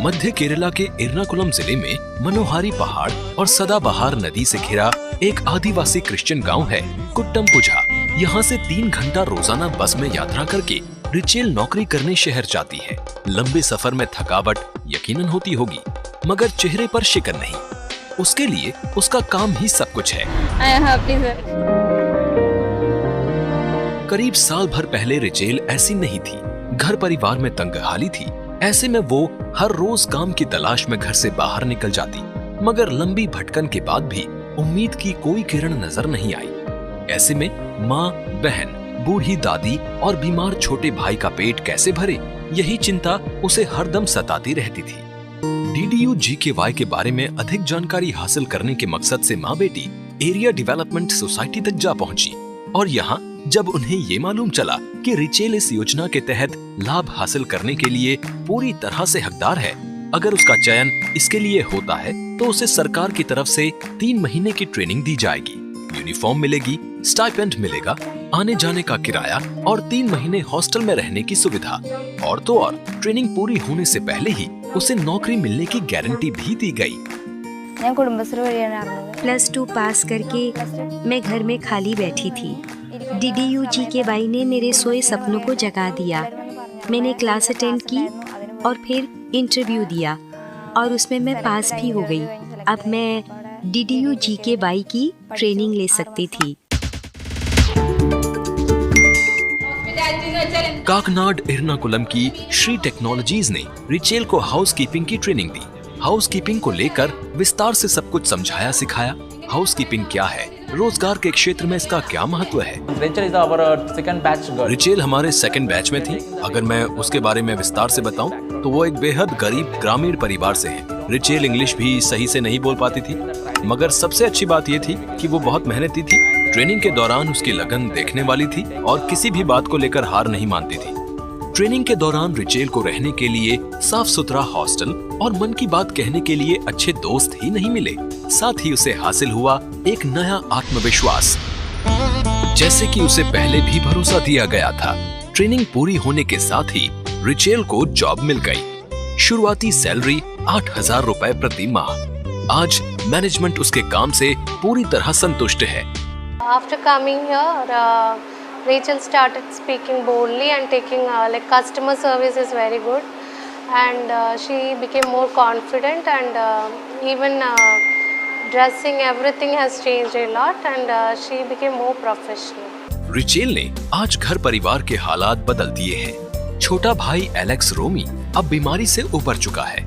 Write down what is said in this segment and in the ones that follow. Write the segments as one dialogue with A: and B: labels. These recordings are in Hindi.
A: मध्य केरला के एर्नाकुलम जिले में मनोहारी पहाड़ और सदाबहार नदी से घिरा एक आदिवासी क्रिश्चियन गांव है कुट्टमपुझा। यहाँ से 3 घंटा रोजाना बस में यात्रा करके रिचेल नौकरी करने शहर जाती है। लंबे सफर में थकावट यकीनन होती होगी, मगर चेहरे पर शिकन नहीं। उसके लिए उसका काम ही सब कुछ है। करीब साल भर पहले रिचेल ऐसी नहीं थी। घर परिवार में तंगहाली थी। ऐसे में वो हर रोज काम की तलाश में घर से बाहर निकल जाती, मगर लंबी भटकन के बाद भी उम्मीद की कोई किरण नजर नहीं आई। ऐसे में माँ, बहन, बूढ़ी दादी और बीमार छोटे भाई का पेट कैसे भरे, यही चिंता उसे हरदम सताती रहती थी। DDU GKY के बारे में अधिक जानकारी हासिल करने के मकसद से माँ बेटी एरिया डेवलपमेंट सोसाइटी तक जा पहुंची और यहाँ जब उन्हें ये मालूम चला कि रिचेल इस योजना के तहत लाभ हासिल करने के लिए पूरी तरह से हकदार है, अगर उसका चयन इसके लिए होता है तो उसे सरकार की तरफ से 3 महीने की ट्रेनिंग दी जाएगी, यूनिफॉर्म मिलेगी, स्टाइपेंड मिलेगा, आने जाने का किराया और 3 महीने हॉस्टल में रहने की सुविधा। और तो और ट्रेनिंग पूरी होने से पहले ही उसे नौकरी मिलने की गारंटी भी दी गई।
B: +2 पास करके मैं घर में खाली बैठी थी। DDU GKY ने मेरे सोए सपनों को जगा दिया। मैंने क्लास अटेंड की और फिर इंटरव्यू दिया और उसमें मैं पास भी हो गई। अब मैं DDU GKY की ट्रेनिंग ले सकती थी।
A: काकनाड एर्नाकुलम की श्री टेक्नोलॉजीज ने रिचेल को हाउसकीपिंग की ट्रेनिंग दी। हाउसकीपिंग को लेकर विस्तार से सब कुछ समझाया सिखाया। हाउसकीपिंग क्या है, रोजगार के क्षेत्र में इसका क्या महत्व है। रिचेल हमारे 2nd बैच में थी। अगर मैं उसके बारे में विस्तार से बताऊं तो वो एक बेहद गरीब ग्रामीण परिवार से है। रिचेल इंग्लिश भी सही से नहीं बोल पाती थी, मगर सबसे अच्छी बात ये थी कि वो बहुत मेहनती थी। ट्रेनिंग के दौरान उसकी लगन देखने वाली थी और किसी भी बात को लेकर हार नहीं मानती थी। ट्रेनिंग के दौरान रिचेल को रहने के लिए साफ सुथरा हॉस्टल और मन की बात कहने के लिए अच्छे दोस्त ही नहीं मिले, साथ ही उसे हासिल हुआ एक नया आत्मविश्वास, जैसे कि उसे पहले भी भरोसा दिया गया था। ट्रेनिंग पूरी होने के साथ ही रिचेल को जॉब मिल गई। शुरुआती सैलरी 8,000 रुपए प्रति माह। आज मैनेजमेंट उसके काम से पूरी तरह संतुष्ट है।
C: After coming here, Rachel started speaking boldly and taking like customer service is very good, and she became more confident, and even dressing everything has changed a lot, and she became more professional.
A: Rachel ने आज घर परिवार के हालात बदल दिए हैं। छोटा भाई एलेक्स रोमी अब बीमारी से उबर चुका है।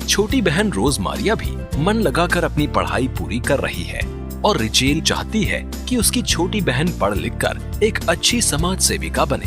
A: छोटी बहन रोज मारिया भी मन लगाकर अपनी पढ़ाई पूरी कर रही है और रिचेल चाहती है कि उसकी छोटी बहन पढ़ लिखकर एक अच्छी समाज सेविका बने।